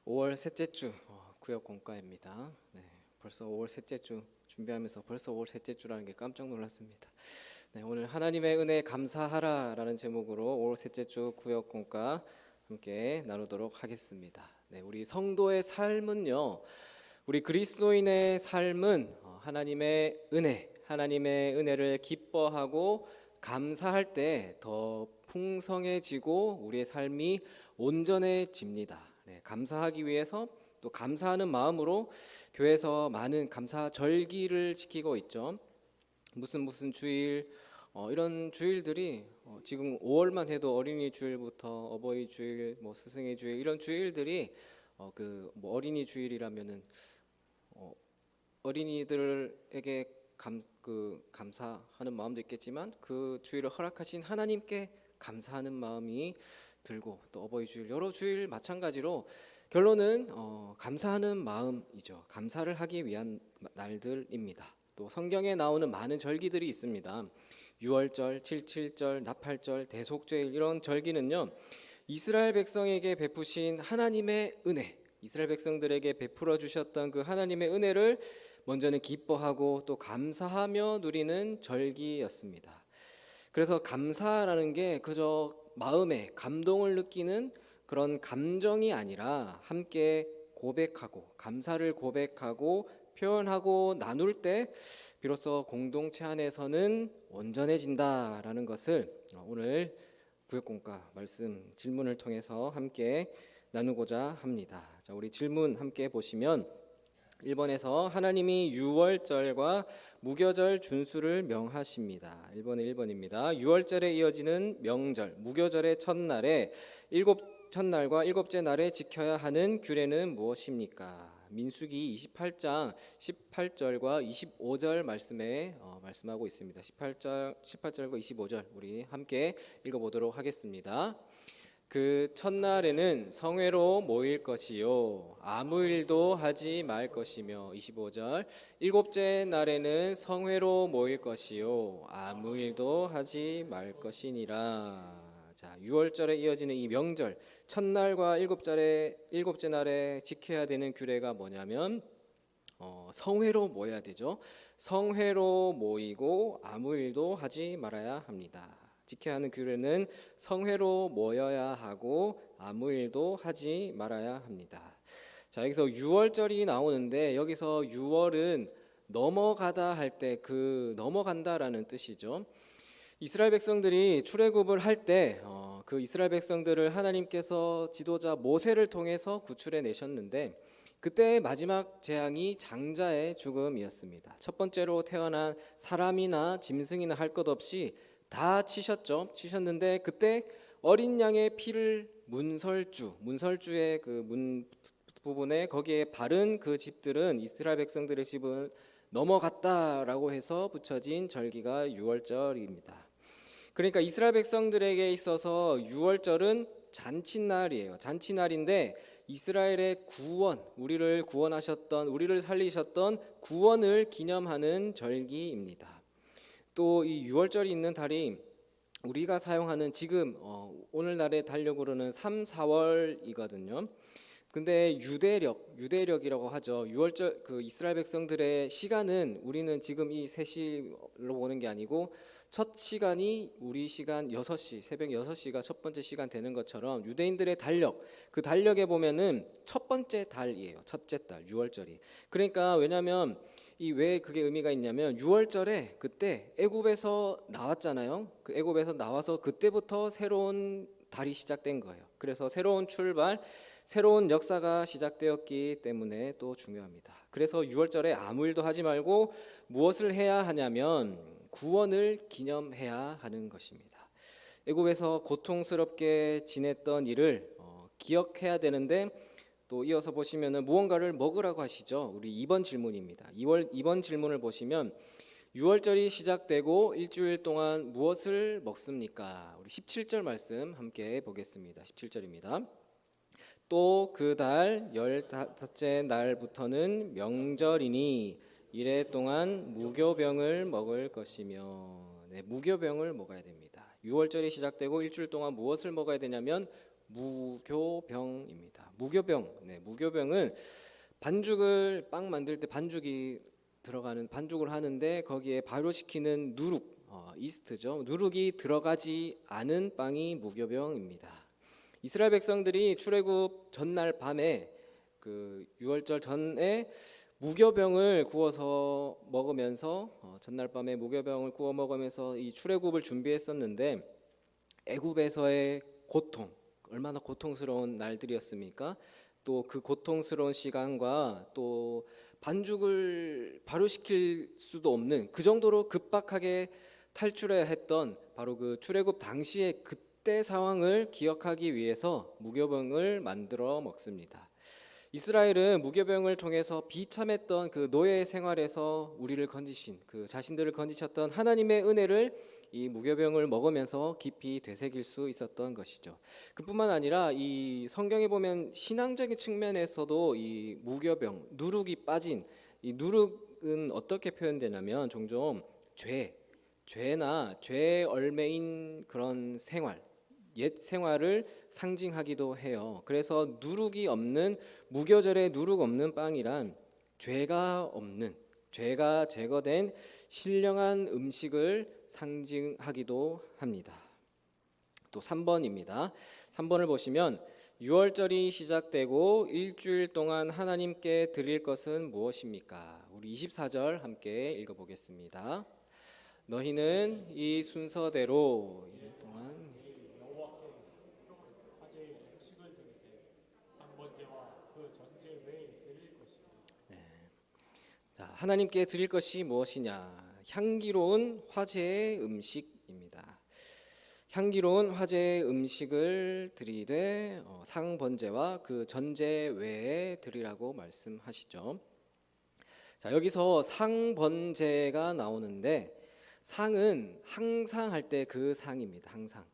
5월 셋째 주 구역 공과입니다. 네, 벌써 5월 셋째 주 준비하면서 벌써 5월 셋째 주라는 게 깜짝 놀랐습니다. 네, 오늘 하나님의 은혜 감사하라라는 제목으로 5월 셋째 주 구역 공과 함께 나누도록 하겠습니다. 네, 우리 성도의 삶은요, 우리 그리스도인의 삶은 하나님의 은혜를 기뻐하고 감사할 때 더 풍성해지고 우리의 삶이 온전해집니다. 네, 감사하기 위해서 또 감사하는 마음으로 교회에서 많은 감사 절기를 지키고 있죠. 무슨 주일 이런 주일들이 지금 5월만 해도 어린이 주일부터 어버이 주일, 스승의 주일 이런 주일들이 어린이 주일이라면은 어린이들에게 감사하는 마음도 있겠지만 그 주일을 허락하신 하나님께 감사하는 마음이 들고, 또 어버이 주일 여러 주일 마찬가지로 결론은 감사하는 마음이죠. 감사를 하기 위한 날들입니다. 또 성경에 나오는 많은 절기들이 있습니다. 유월절, 칠칠절, 나팔절, 대속죄일 이런 절기는요, 이스라엘 백성에게 베푸신 하나님의 은혜, 이스라엘 백성들에게 베풀어 주셨던 그 하나님의 은혜를 먼저는 기뻐하고 또 감사하며 누리는 절기였습니다. 그래서 감사라는 게 그저 마음에 감동을 느끼는 그런 감정이 아니라 함께 고백하고 감사를 고백하고 표현하고 나눌 때 비로소 공동체 안에서는 온전해진다라는 것을 오늘 구역공과 말씀 질문을 통해서 함께 나누고자 합니다. 자, 우리 질문 함께 보시면 1번에서 하나님이 유월절과 무교절 준수를 명하십니다. 1번은 1번입니다. 유월절에 이어지는 명절, 무교절의 첫날에 첫날과 일곱째 날에 지켜야 하는 규례는 무엇입니까? 민수기 28장 18절과 25절 말씀에 말씀하고 있습니다. 18절과 25절 우리 함께 읽어보도록 하겠습니다. 그 첫날에는 성회로 모일 것이요 아무 일도 하지 말 것이며 25절 일곱째 날에는 성회로 모일 것이요 아무 일도 하지 말 것이니라. 자, 유월절에 이어지는 이 명절 첫날과 일곱째 날에 지켜야 되는 규례가 뭐냐면 성회로 모여야 되죠. 성회로 모이고 아무 일도 하지 말아야 합니다. 지켜야 하는 규례는 성회로 모여야 하고 아무 일도 하지 말아야 합니다. 자, 여기서 유월절이 나오는데 여기서 유월은 넘어가다 할 때 그 넘어간다라는 뜻이죠. 이스라엘 백성들이 출애굽을 할 때 그 이스라엘 백성들을 하나님께서 지도자 모세를 통해서 구출해 내셨는데 그때의 마지막 재앙이 장자의 죽음이었습니다. 첫 번째로 태어난 사람이나 짐승이나 할 것 없이 다 치셨는데 그때 어린 양의 피를 문설주의 그 문 부분에 거기에 바른 그 집들은 이스라엘 백성들의 집은 넘어갔다라고 해서 붙여진 절기가 유월절입니다. 그러니까 이스라엘 백성들에게 있어서 유월절은 잔치날이에요. 잔치날인데 이스라엘의 구원, 우리를 구원하셨던, 우리를 살리셨던 구원을 기념하는 절기입니다. 또 이 유월절이 있는 달이 우리가 사용하는 지금 오늘날의 달력으로는 3, 4월이거든요. 근데 유대력이라고 하죠. 유월절 그 이스라엘 백성들의 시간은 우리는 지금 이 3시로 보는 게 아니고 첫 시간이 우리 시간 6시, 새벽 6시가 첫 번째 시간 되는 것처럼 유대인들의 달력, 그 달력에 보면은 첫 번째 달이에요. 첫째 달, 유월절이. 그러니까 왜냐하면 왜 그게 의미가 있냐면 유월절에 그때 애굽에서 나왔잖아요. 그 애굽에서 나와서 그때부터 새로운 달이 시작된 거예요. 그래서 새로운 출발, 새로운 역사가 시작되었기 때문에 또 중요합니다. 그래서 유월절에 아무 일도 하지 말고 무엇을 해야 하냐면 구원을 기념해야 하는 것입니다. 애굽에서 고통스럽게 지냈던 일을 기억해야 되는데 또 이어서 보시면은 무언가를 먹으라고 하시죠. 우리 2번 질문입니다. 2번 질문을 보시면 유월절이 시작되고 일주일 동안 무엇을 먹습니까? 우리 17절 말씀 함께 보겠습니다. 17절입니다. 또 그 달 15째 날부터는 명절이니 이래 동안 무교병을 먹을 것이며, 무교병을 먹어야 됩니다. 유월절이 시작되고 일주일 동안 무엇을 먹어야 되냐면 무교병입니다. 무교병. 네, 무교병은 반죽을 빵 만들 때 반죽이 들어가는 반죽을 하는데 거기에 발효시키는 누룩, 이스트죠. 누룩이 들어가지 않은 빵이 무교병입니다. 이스라엘 백성들이 출애굽 전날 밤에 그 유월절 전에 무교병을 구워서 먹으면서 전날 밤에 무교병을 구워 먹으면서 이 출애굽을 준비했었는데 애굽에서의 고통, 얼마나 고통스러운 날들이었습니까? 또 그 고통스러운 시간과 또 반죽을 발효시킬 수도 없는 그 정도로 급박하게 탈출해야 했던 바로 그 출애굽 당시의 그때 상황을 기억하기 위해서 무교병을 만들어 먹습니다. 이스라엘은 무교병을 통해서 비참했던 그 노예 생활에서 우리를 건지신 그 자신들을 건지셨던 하나님의 은혜를 이 무교병을 먹으면서 깊이 되새길 수 있었던 것이죠. 그뿐만 아니라 이 성경에 보면 신앙적인 측면에서도 이 무교병, 누룩이 빠진 이 누룩은 어떻게 표현되냐면 종종 죄나 죄에 얽매인 그런 생활, 옛 생활을 상징하기도 해요. 그래서 누룩이 없는 무교절에 누룩 없는 빵이란 죄가 없는, 죄가 제거된 신령한 음식을 상징하기도 합니다. 또 3번입니다. 3번을 보시면 유월절이 시작되고 일주일 동안 하나님께 드릴 것은 무엇입니까? 우리 24절 함께 읽어보겠습니다. 너희는 이 순서대로 일 동안 하나님께 드릴 것이 무엇이냐? 향기로운 화제의 음식입니다. 향기로운 화제의 음식을 드리되 상번제와 그 전제 외에 드리라고 말씀하시죠. 자, 여기서 상번제가 나오는데 상은 항상 할 때 그 상입니다. 항상.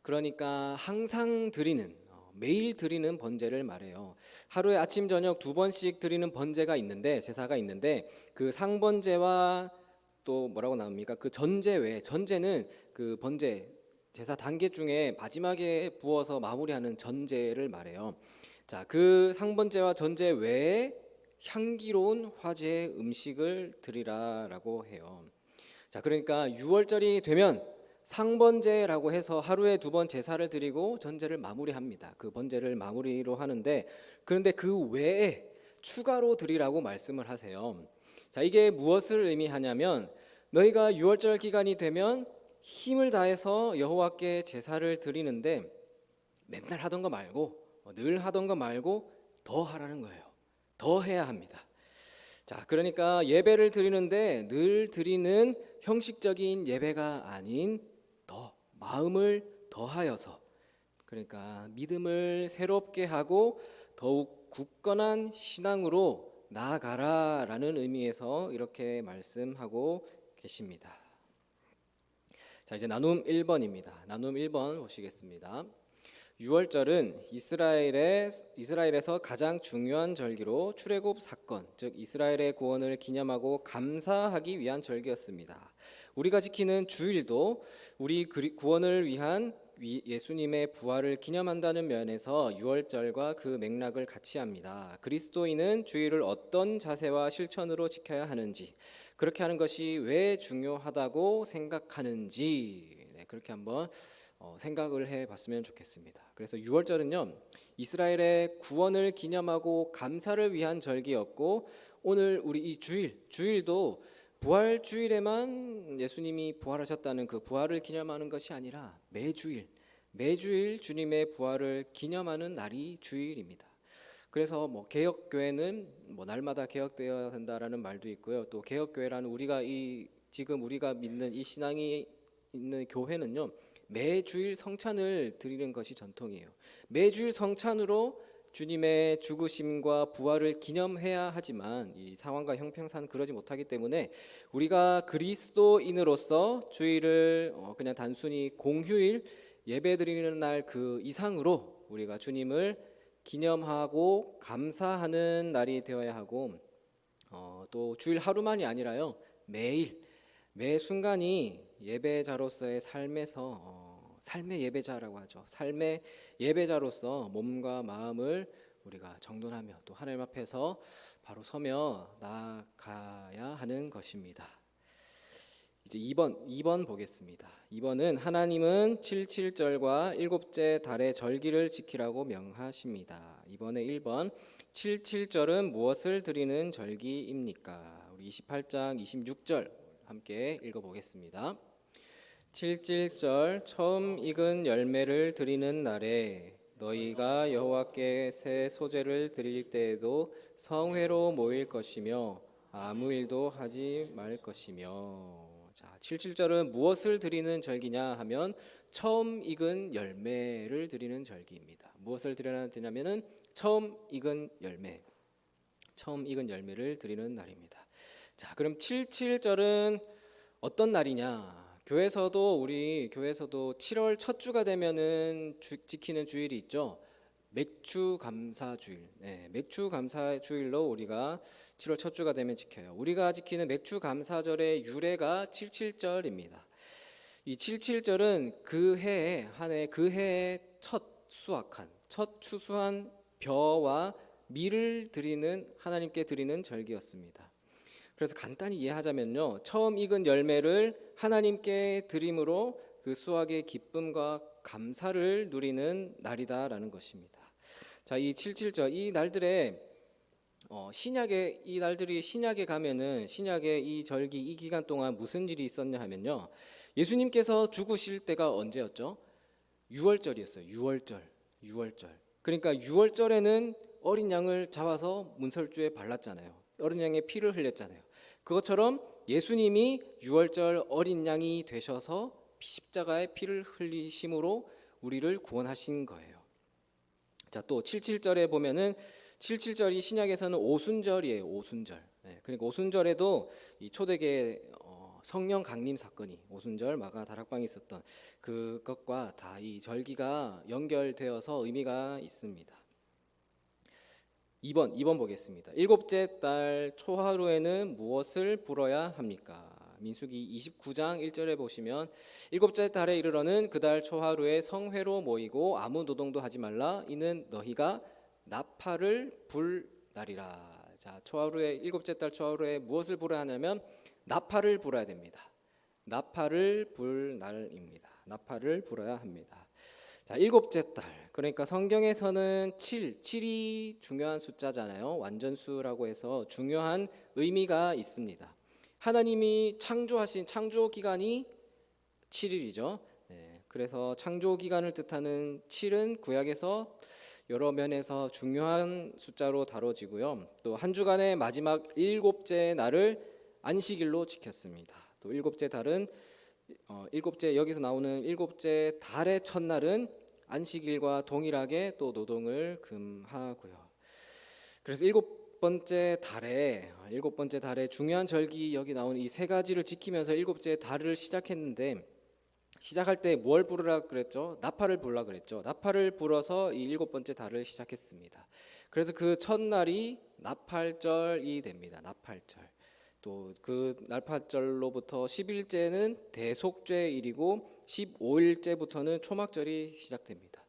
그러니까 항상 드리는 매일 드리는 번제를 말해요. 하루에 아침 저녁 2번씩 드리는 번제가 있는데 제사가 있는데 그 상번제와 또 뭐라고 나옵니까? 그 전제 외에 전제는 그 번제 제사 단계 중에 마지막에 부어서 마무리하는 전제를 말해요. 자, 그 상번제와 전제 외에 향기로운 화제의 음식을 드리라라고 해요. 자, 그러니까 유월절이 되면 상번제라고 해서 하루에 2번 제사를 드리고 전제를 마무리합니다. 그 번제를 마무리로 하는데 그런데 그 외에 추가로 드리라고 말씀을 하세요. 자, 이게 무엇을 의미하냐면 너희가 유월절 기간이 되면 힘을 다해서 여호와께 제사를 드리는데 맨날 하던 거 말고 늘 하던 거 말고 더 하라는 거예요. 더 해야 합니다. 자, 그러니까 예배를 드리는데 늘 드리는 형식적인 예배가 아닌 더 마음을 더하여서 그러니까 믿음을 새롭게 하고 더욱 굳건한 신앙으로 나아가라라는 의미에서 이렇게 말씀하고 계십니다. 자, 이제 나눔 1번입니다. 나눔 1번 보시겠습니다. 유월절은 이스라엘에서 가장 중요한 절기로 출애굽 사건, 즉 이스라엘의 구원을 기념하고 감사하기 위한 절기였습니다. 우리가 지키는 주일도 우리 구원을 위한 예수님의 부활을 기념한다는 면에서 유월절과 그 맥락을 같이 합니다. 그리스도인은 주일을 어떤 자세와 실천으로 지켜야 하는지, 그렇게 하는 것이 왜 중요하다고 생각하는지 그렇게 한번 생각을 해봤으면 좋겠습니다. 그래서 유월절은요 이스라엘의 구원을 기념하고 감사를 위한 절기였고 오늘 우리 이 주일도 부활 주일에만 예수님이 부활하셨다는 그 부활을 기념하는 것이 아니라 매주일 주님의 부활을 기념하는 날이 주일입니다. 그래서 개혁교회는 날마다 개혁되어야 한다라는 말도 있고요. 또 개혁교회라는 지금 우리가 믿는 이 신앙이 있는 교회는요. 매주일 성찬을 드리는 것이 전통이에요. 매주일 성찬으로 주님의 죽으심과 부활을 기념해야 하지만 이 상황과 형평상 그러지 못하기 때문에 우리가 그리스도인으로서 주일을 그냥 단순히 공휴일 예배드리는 날 그 이상으로 우리가 주님을 기념하고 감사하는 날이 되어야 하고 또 주일 하루만이 아니라요 매 순간이 예배자로서의 삶에서 삶의 예배자라고 하죠. 삶의 예배자로서 몸과 마음을 우리가 정돈하며 또 하나님 앞에서 바로 서며 나아가야 하는 것입니다. 이제 2번 보겠습니다. 2번은 하나님은 77절과 일곱째 달의 절기를 지키라고 명하십니다. 이번에 1번 77절은 무엇을 드리는 절기입니까? 우리 28장 26절 함께 읽어보겠습니다. 77절 처음 익은 열매를 드리는 날에 너희가 여호와께 새 소재를 드릴 때에도 성회로 모일 것이며 아무 일도 하지 말 것이며. 자, 77절은 무엇을 드리는 절기냐 하면 처음 익은 열매를 드리는 절기입니다. 무엇을 드려야 되냐면은 처음 익은 열매를 드리는 날입니다. 자, 그럼 77절은 어떤 날이냐? 우리 교회에서도 7월 첫 주가 되면은 지키는 주일이 있죠. 맥주감사주일. 네, 맥주감사주일로 우리가 7월 첫 주가 되면 지켜요. 우리가 지키는 맥주감사절의 유래가 77절입니다. 이 77절은 그 해에 첫 추수한 벼와 밀을 하나님께 드리는 절기였습니다. 그래서 간단히 이해하자면요, 처음 익은 열매를 하나님께 드림으로 그 수확의 기쁨과 감사를 누리는 날이다라는 것입니다. 자, 이 77절 이 날들에 신약에 가면은 신약의 이 절기 이 기간 동안 무슨 일이 있었냐 하면요, 예수님께서 죽으실 때가 언제였죠? 6월절이었어요. 6월절. 그러니까 6월절에는 어린 양을 잡아서 문설주에 발랐잖아요. 어린 양의 피를 흘렸잖아요. 그것처럼 예수님이 6월절 어린 양이 되셔서 십자가의 피를 흘리심으로 우리를 구원하신 거예요. 자, 또 77절에 보면은 77절이 신약에서는 오순절이에요. 오순절. 네, 그러니까 오순절에도 이 초대교회 성령 강림 사건이 오순절 마가 다락방에 있었던 그것과 다 이 절기가 연결되어서 의미가 있습니다. 2번 보겠습니다. 일곱째 달 초하루에는 무엇을 불어야 합니까? 민수기 29장 1절에 보시면 일곱째 달에 이르러는 그 달 초하루에 성회로 모이고 아무 노동도 하지 말라. 이는 너희가 나팔을 불 날이라. 자, 일곱째 달 초하루에 무엇을 불어야 하냐면 나팔을 불어야 됩니다. 나팔을 불 날입니다. 나팔을 불어야 합니다. 자, 일곱째 달. 그러니까 성경에서는 7이 중요한 숫자잖아요. 완전수라고 해서 중요한 의미가 있습니다. 하나님이 창조하신 창조 기간이 7일이죠. 네, 그래서 창조 기간을 뜻하는 7은 구약에서 여러 면에서 중요한 숫자로 다뤄지고요. 또 한 주간의 마지막 일곱째 날을 안식일로 지켰습니다. 또 일곱째 달은 여기서 나오는 일곱째 달의 첫날은 안식일과 동일하게 또 노동을 금하고요. 그래서 일곱 번째 달에 중요한 절기 여기 나오는 이 세 가지를 지키면서 일곱째 달을 시작했는데, 시작할 때 뭘 부르라 그랬죠? 나팔을 부르라 그랬죠. 나팔을 불어서 이 일곱 번째 달을 시작했습니다. 그래서 그 첫날이 나팔절이 됩니다. 나팔절. 또 그 나팔절로부터 10일째는 대속죄일이고 15일째부터는 초막절이 시작됩니다.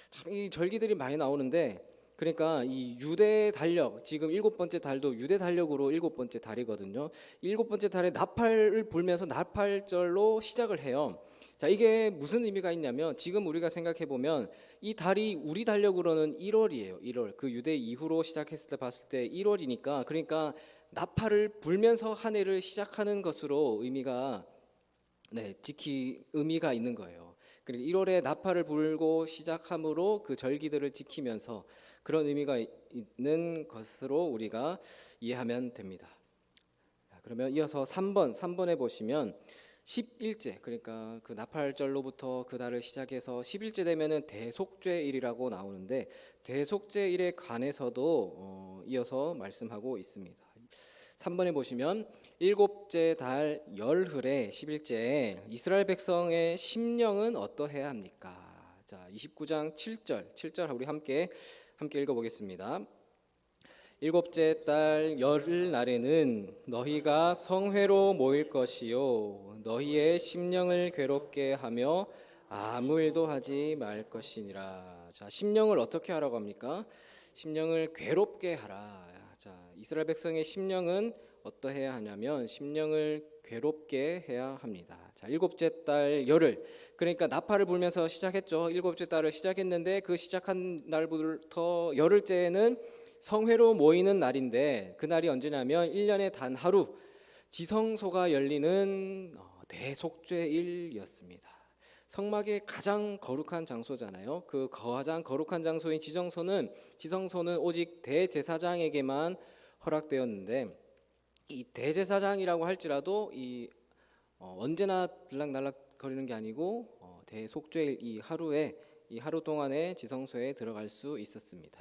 참 이 절기들이 많이 나오는데, 그러니까 이 유대 달력, 지금 일곱 번째 달도 유대 달력으로 일곱 번째 달이거든요. 일곱 번째 달에 나팔을 불면서 나팔절로 시작을 해요. 자, 이게 무슨 의미가 있냐면, 지금 우리가 생각해 보면 이 달이 우리 달력으로는 1월이에요. 1월. 그 유대 이후로 시작했을 때 봤을 때 1월이니까, 그러니까 나팔을 불면서 한 해를 시작하는 것으로 의미가 있는 거예요. 그리고 1월에 나팔을 불고 시작함으로 그 절기들을 지키면서 그런 의미가 있는 것으로 우리가 이해하면 됩니다. 그러면 이어서 3번에 보시면 10일째, 그러니까 그 나팔절로부터 그 달을 시작해서 10일째 되면은 대속죄일이라고 나오는데, 대속죄일에 관해서도 이어서 말씀하고 있습니다. 3번에 보시면 일곱째 달 열흘에 10일째에 이스라엘 백성의 심령은 어떠해야 합니까? 자, 29장 7절 우리 함께 읽어보겠습니다. 일곱째 달 열흘 날에는 너희가 성회로 모일 것이요 너희의 심령을 괴롭게 하며 아무 일도 하지 말 것이니라. 자, 심령을 어떻게 하라고 합니까? 심령을 괴롭게 하라. 자, 이스라엘 백성의 심령은 어떠해야 하냐면 심령을 괴롭게 해야 합니다. 자, 일곱째 달 열흘, 그러니까 나팔을 불면서 시작했죠. 일곱째 달을 시작했는데 그 시작한 날부터 열흘째는 성회로 모이는 날인데, 그 날이 언제냐면 1년에 단 하루 지성소가 열리는 대속죄일이었습니다. 성막의 가장 거룩한 장소잖아요. 그 가장 거룩한 장소인 지성소는 오직 대제사장에게만 허락되었는데, 이 대제사장이라고 할지라도 언제나 들락날락 거리는 게 아니고 대속죄일 이 하루 동안에 지성소에 들어갈 수 있었습니다.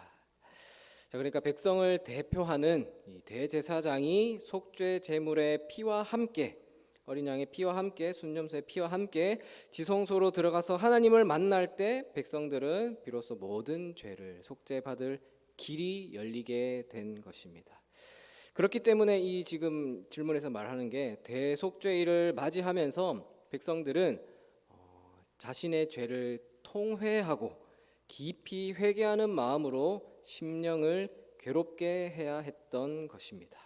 자, 그러니까 백성을 대표하는 이 대제사장이 속죄 제물의 피와 함께, 어린 양의 피와 함께, 순념소의 피와 함께 지성소로 들어가서 하나님을 만날 때 백성들은 비로소 모든 죄를 속죄받을 길이 열리게 된 것입니다. 그렇기 때문에 이 지금 질문에서 말하는 게, 대속죄일을 맞이하면서 백성들은 자신의 죄를 통회하고 깊이 회개하는 마음으로 심령을 괴롭게 해야 했던 것입니다.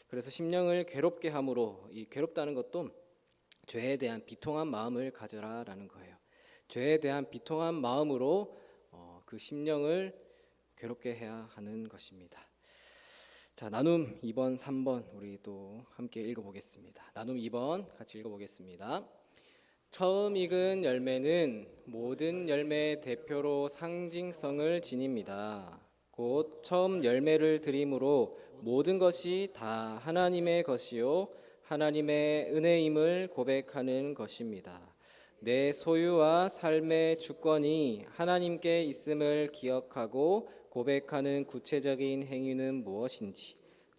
그래서 심령을 괴롭게 함으로, 이 괴롭다는 것도 죄에 대한 비통한 마음을 가져라라는 거예요. 죄에 대한 비통한 마음으로 그 심령을 괴롭게 해야 하는 것입니다. 자, 나눔 2번, 3번 우리 또 함께 읽어보겠습니다. 나눔 2번 같이 읽어보겠습니다. 처음 익은 열매는 모든 열매의 대표로 상징성을 지닙니다. 곧 처음 열매를 드림으로 모든 것이 다 하나님의 것이요 하나님의 은혜임을 고백하는 것입니다. 내 소유와 삶의 주권이 하나님께 있음을 기억하고 고백하는 구체적인 행위는 무엇인지,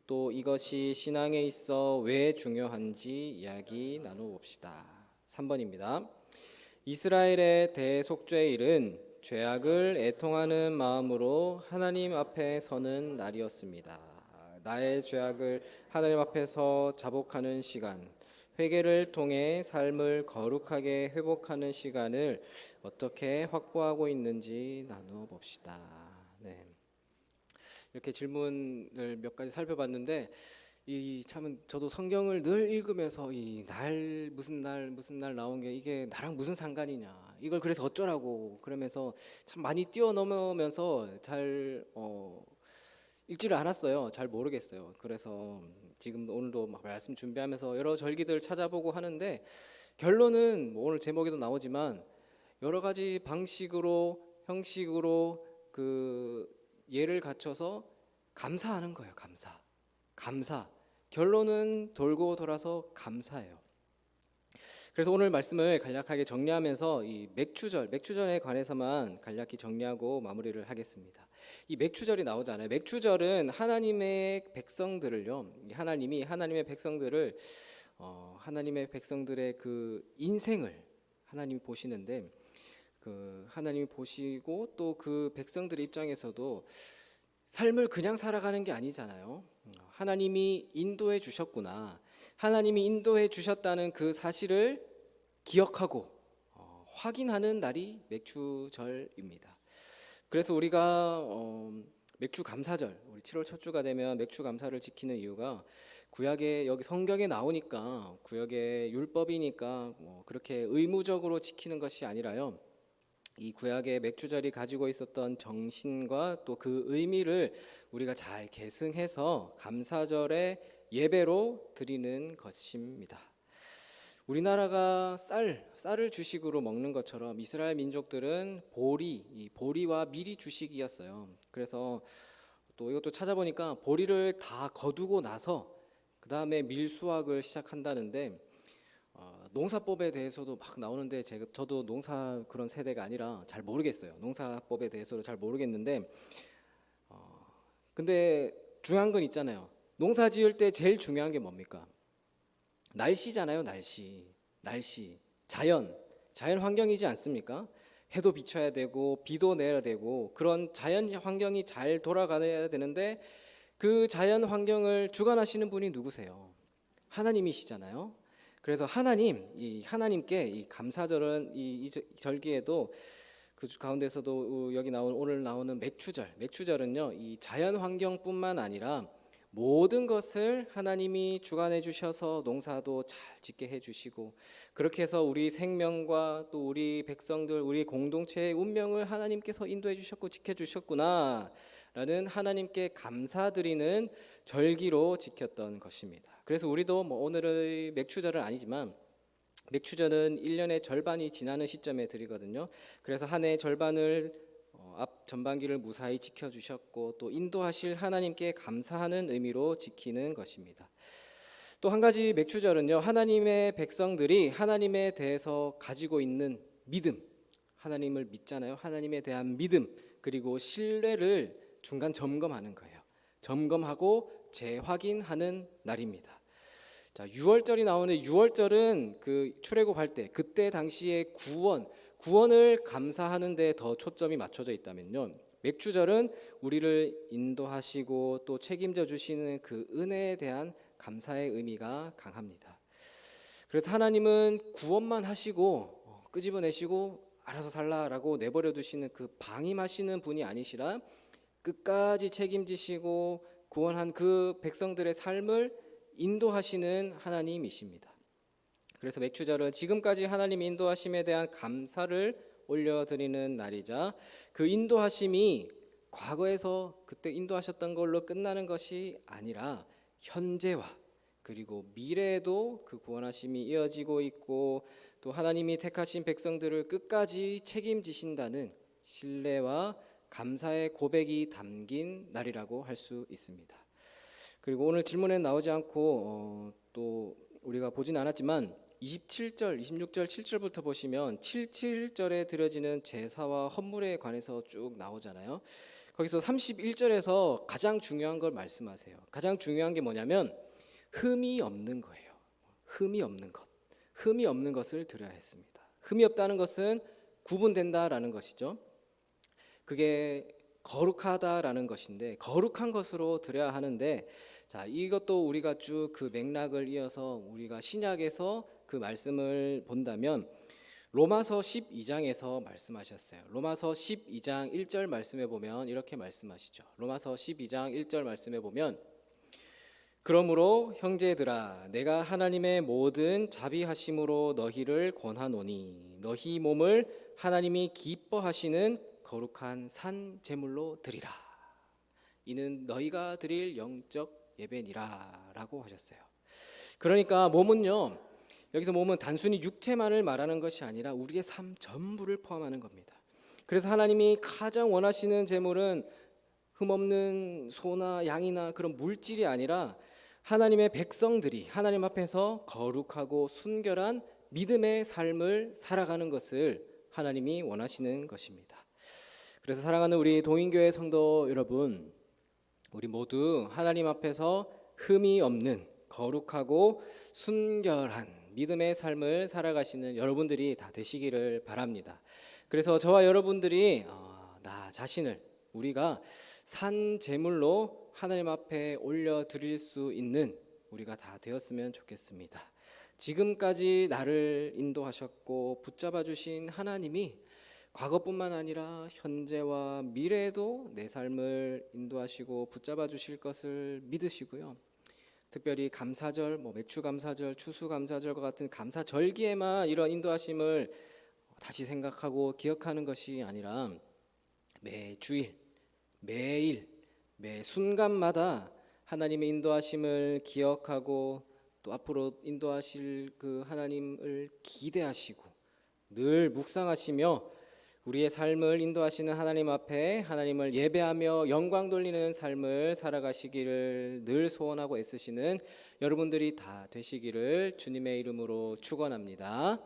또 이것이 신앙에 있어 왜 중요한지 이야기 나눠봅시다. 3번입니다. 이스라엘의 대속죄일은 죄악을 애통하는 마음으로 하나님 앞에 서는 날이었습니다. 나의 죄악을 하나님 앞에서 자복하는 시간, 회개를 통해 삶을 거룩하게 회복하는 시간을 어떻게 확보하고 있는지 나누어 봅시다. 네. 이렇게 질문을 몇 가지 살펴봤는데, 참 저도 성경을 늘 읽으면서 이 날 무슨 날 나온 게 이게 나랑 무슨 상관이냐, 이걸 그래서 어쩌라고 그러면서 참 많이 뛰어넘으면서 잘 읽지를 않았어요. 잘 모르겠어요. 그래서 지금 오늘도 막 말씀 준비하면서 여러 절기들 찾아보고 하는데, 결론은 뭐 오늘 제목에도 나오지만 여러 가지 방식으로, 형식으로 그 예를 갖춰서 감사하는 거예요. 감사. 결론은 돌고 돌아서 감사예요. 그래서 오늘 말씀을 간략하게 정리하면서 이 맥주절에 관해서만 간략히 정리하고 마무리를 하겠습니다. 이 맥주절이 나오잖아요. 맥주절은 하나님의 백성들을요, 하나님의 백성들을 하나님의 백성들의 그 인생을 하나님이 보시는데, 그 하나님이 보시고 또 그 백성들의 입장에서도 삶을 그냥 살아가는 게 아니잖아요. 하나님이 인도해 주셨구나, 하나님이 인도해 주셨다는 그 사실을 기억하고 확인하는 날이 맥주절입니다. 그래서 우리가 맥주 감사절, 우리 7월 첫 주가 되면 맥주 감사를 지키는 이유가, 구약에 여기 성경에 나오니까, 구약의 율법이니까 그렇게 의무적으로 지키는 것이 아니라요, 이 구약의 맥주절이 가지고 있었던 정신과 또 그 의미를 우리가 잘 계승해서 감사절의 예배로 드리는 것입니다. 우리나라가 쌀을 주식으로 먹는 것처럼 이스라엘 민족들은 보리와 밀이 주식이었어요. 그래서 또 이것도 찾아보니까 보리를 다 거두고 나서 그 다음에 밀 수확을 시작한다는데, 농사법에 대해서도 막 나오는데, 저도 농사 그런 세대가 아니라 잘 모르겠어요. 농사법에 대해서도 잘 모르겠는데, 근데 중요한 건 있잖아요. 농사 지을 때 제일 중요한 게 뭡니까? 날씨잖아요. 날씨, 자연 환경이지 않습니까? 해도 비춰야 되고 비도 내야 되고, 그런 자연 환경이 잘 돌아가야 되는데, 그 자연 환경을 주관하시는 분이 누구세요? 하나님이시잖아요. 그래서 이 하나님께 이 감사절은 이 절기에도 그 가운데서도 여기 오늘 나오는 맥추절은요, 이 자연 환경뿐만 아니라 모든 것을 하나님이 주관해 주셔서 농사도 잘 짓게 해 주시고, 그렇게 해서 우리 생명과 또 우리 백성들, 우리 공동체의 운명을 하나님께서 인도해 주셨고 지켜 주셨구나 라는 하나님께 감사드리는 절기로 지켰던 것입니다. 그래서 우리도 뭐 오늘의 맥추절은 아니지만 맥추절은 1년의 절반이 지나는 시점에 드리거든요. 그래서 한 해 절반을 앞 전반기를 무사히 지켜주셨고 또 인도하실 하나님께 감사하는 의미로 지키는 것입니다. 또 한 가지 맥추절은요, 하나님의 백성들이 하나님에 대해서 가지고 있는 믿음, 하나님을 믿잖아요. 하나님에 대한 믿음 그리고 신뢰를 중간 점검하는 거예요. 점검하고 재확인하는 날입니다. 자, 6월절이 나오는데 6월절은 그 출애굽할 때 그때 당시에 구원을 감사하는 데 더 초점이 맞춰져 있다면요, 맥추절은 우리를 인도하시고 또 책임져 주시는 그 은혜에 대한 감사의 의미가 강합니다. 그래서 하나님은 구원만 하시고 끄집어내시고 알아서 살라라고 내버려 두시는 그 방임하시는 분이 아니시라 끝까지 책임지시고 구원한 그 백성들의 삶을 인도하시는 하나님이십니다. 그래서 맥추절은 지금까지 하나님 인도하심에 대한 감사를 올려드리는 날이자 그 인도하심이 과거에서 그때 인도하셨던 걸로 끝나는 것이 아니라 현재와 그리고 미래에도 그 구원하심이 이어지고 있고 또 하나님이 택하신 백성들을 끝까지 책임지신다는 신뢰와 감사의 고백이 담긴 날이라고 할 수 있습니다. 그리고 오늘 질문에 나오지 않고 또 우리가 보진 않았지만 27절, 26절, 7절부터 보시면 77절에 드려지는 제사와 헌물에 관해서 쭉 나오잖아요. 거기서 31절에서 가장 중요한 걸 말씀하세요. 가장 중요한 게 뭐냐면 흠이 없는 거예요. 흠이 없는 것을 드려야 했습니다. 흠이 없다는 것은 구분된다라는 것이죠. 그게 거룩하다라는 것인데 거룩한 것으로 드려야 하는데, 자, 이것도 우리가 쭉 그 맥락을 이어서 우리가 신약에서 그 말씀을 본다면 로마서 12장에서 말씀하셨어요. 로마서 12장 1절 말씀에 보면 이렇게 말씀하시죠. 로마서 12장 1절 말씀에 보면 그러므로 형제들아 내가 하나님의 모든 자비하심으로 너희를 권하노니 너희 몸을 하나님이 기뻐하시는 거룩한 산 제물로 드리라. 이는 너희가 드릴 영적 예배니라 라고 하셨어요. 그러니까 몸은요, 여기서 몸은 단순히 육체만을 말하는 것이 아니라 우리의 삶 전부를 포함하는 겁니다. 그래서 하나님이 가장 원하시는 제물은 흠없는 소나 양이나 그런 물질이 아니라 하나님의 백성들이 하나님 앞에서 거룩하고 순결한 믿음의 삶을 살아가는 것을 하나님이 원하시는 것입니다. 그래서 사랑하는 우리 동인교회 성도 여러분, 우리 모두 하나님 앞에서 흠이 없는 거룩하고 순결한 믿음의 삶을 살아가시는 여러분들이 다 되시기를 바랍니다. 그래서 저와 여러분들이 나 자신을 우리가 산 제물로 하나님 앞에 올려드릴 수 있는 우리가 다 되었으면 좋겠습니다. 지금까지 나를 인도하셨고 붙잡아 주신 하나님이 과거뿐만 아니라 현재와 미래에도 내 삶을 인도하시고 붙잡아 주실 것을 믿으시고요. 특별히 감사절, 맥추감사절, 추수감사절과 같은 감사절기에만 이런 인도하심을 다시 생각하고 기억하는 것이 아니라 매주일, 매일, 매 순간마다 하나님의 인도하심을 기억하고 또 앞으로 인도하실 그 하나님을 기대하시고 늘 묵상하시며 우리의 삶을 인도하시는 하나님 앞에 하나님을 예배하며 영광 돌리는 삶을 살아가시기를 늘 소원하고 애쓰시는 여러분들이 다 되시기를 주님의 이름으로 축원합니다.